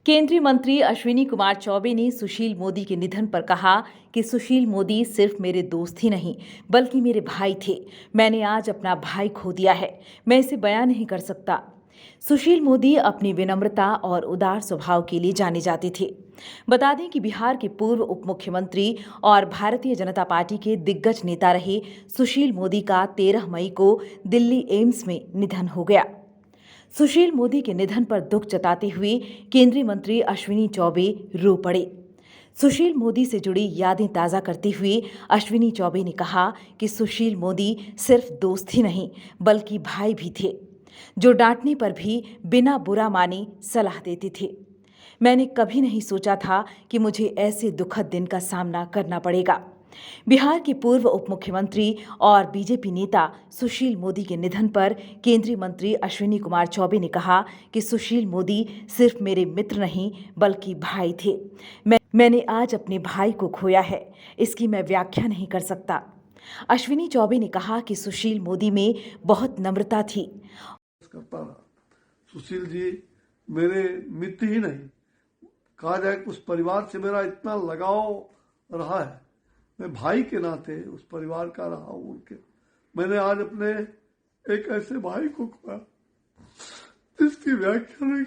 केंद्रीय मंत्री अश्विनी कुमार चौबे ने सुशील मोदी के निधन पर कहा कि सुशील मोदी सिर्फ मेरे दोस्त ही नहीं बल्कि मेरे भाई थे। मैंने आज अपना भाई खो दिया है। मैं इसे बयान नहीं कर सकता। सुशील मोदी अपनी विनम्रता और उदार स्वभाव के लिए जाने जाते थे। बता दें कि बिहार के पूर्व उप मुख्यमंत्री और भारतीय जनता पार्टी के दिग्गज नेता रहे सुशील मोदी का 13 मई को दिल्ली एम्स में निधन हो गया। सुशील मोदी के निधन पर दुख जताते हुए केंद्रीय मंत्री अश्विनी चौबे रो पड़े। सुशील मोदी से जुड़ी यादें ताज़ा करते हुए अश्विनी चौबे ने कहा कि सुशील मोदी सिर्फ दोस्त ही नहीं बल्कि भाई भी थे, जो डांटने पर भी बिना बुरा माने सलाह देते थे। मैंने कभी नहीं सोचा था कि मुझे ऐसे दुखद दिन का सामना करना पड़ेगा। बिहार के पूर्व उप मुख्यमंत्री और बीजेपी नेता सुशील मोदी के निधन पर केंद्रीय मंत्री अश्विनी कुमार चौबे ने कहा कि सुशील मोदी सिर्फ मेरे मित्र नहीं बल्कि भाई थे। मैंने आज अपने भाई को खोया है, इसकी मैं व्याख्या नहीं कर सकता। अश्विनी चौबे ने कहा कि सुशील मोदी में बहुत नम्रता थी। करता रहा। सुशील जी मेरे मित्र ही नहीं, कहा जाए उस परिवार से मेरा इतना लगाव रहा है। मैं भाई के नाते उस परिवार का रहा हूं उनके। मैंने आज अपने एक ऐसे भाई को खोया जिसकी व्याख्या नहीं।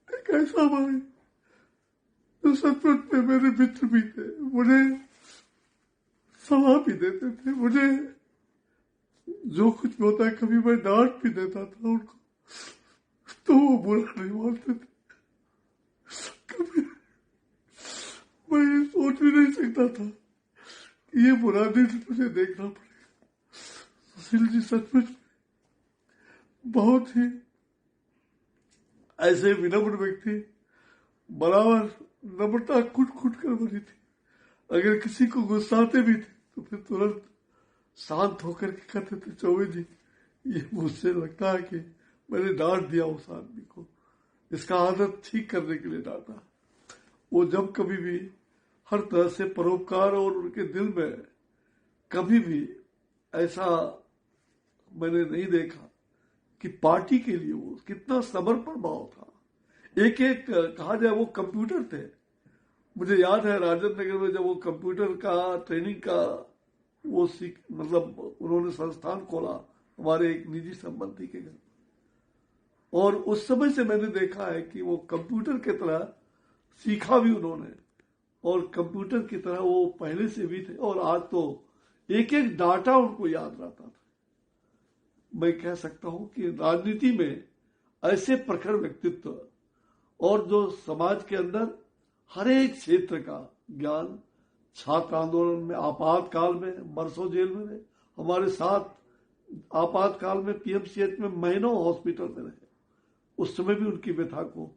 एक ऐसा भाई जो सचमुच में मेरे मित्र भी थे, मुझे सलाह भी देते थे, मुझे जो कुछ भी होता है कभी मैं डांट भी देता था उनको तो वो बुरा नहीं मानते थे। कभी मैं ये सोच भी नहीं सकता था कि ये बुरा दिन मुझे देखना पड़ेगा। सुशील जी सचमुच बहुत ही ऐसे विनम्र व्यक्ति, बराबर नम्रता कुट कुट कर भरी थी। अगर किसी को गुस्साते भी थे तो फिर तुरंत शांत होकर के कहते थे, चौबे जी ये मुझसे लगता है कि मैंने डांट दिया उस आदमी को, इसका आदत ठीक करने के लिए डांटा। वो जब कभी भी हर तरह से परोपकार, और उनके दिल में कभी भी ऐसा मैंने नहीं देखा कि पार्टी के लिए वो कितना समर्पण भाव था। एक एक कहा जाए वो कंप्यूटर थे। मुझे याद है राजेंद्र नगर में जब वो कंप्यूटर का ट्रेनिंग का वो मतलब उन्होंने संस्थान खोला हमारे एक निजी संबंधी के घर, और उस समय से मैंने देखा है कि वो कंप्यूटर की तरह सीखा भी उन्होंने, और कंप्यूटर की तरह वो पहले से भी थे। और आज तो एक एक डाटा उनको याद रहता था। मैं कह सकता हूं कि राजनीति में ऐसे प्रखर व्यक्तित्व, और जो समाज के अंदर हर एक क्षेत्र का ज्ञान, छात्र आंदोलन में, आपातकाल में बरसों जेल में रहे, हमारे साथ आपातकाल में पीएमसीएच में महीनों हॉस्पिटल में रहे। उस समय भी उनकी व्यथा को,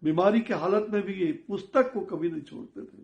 बीमारी के हालत में भी ये पुस्तक को कभी नहीं छोड़ते थे।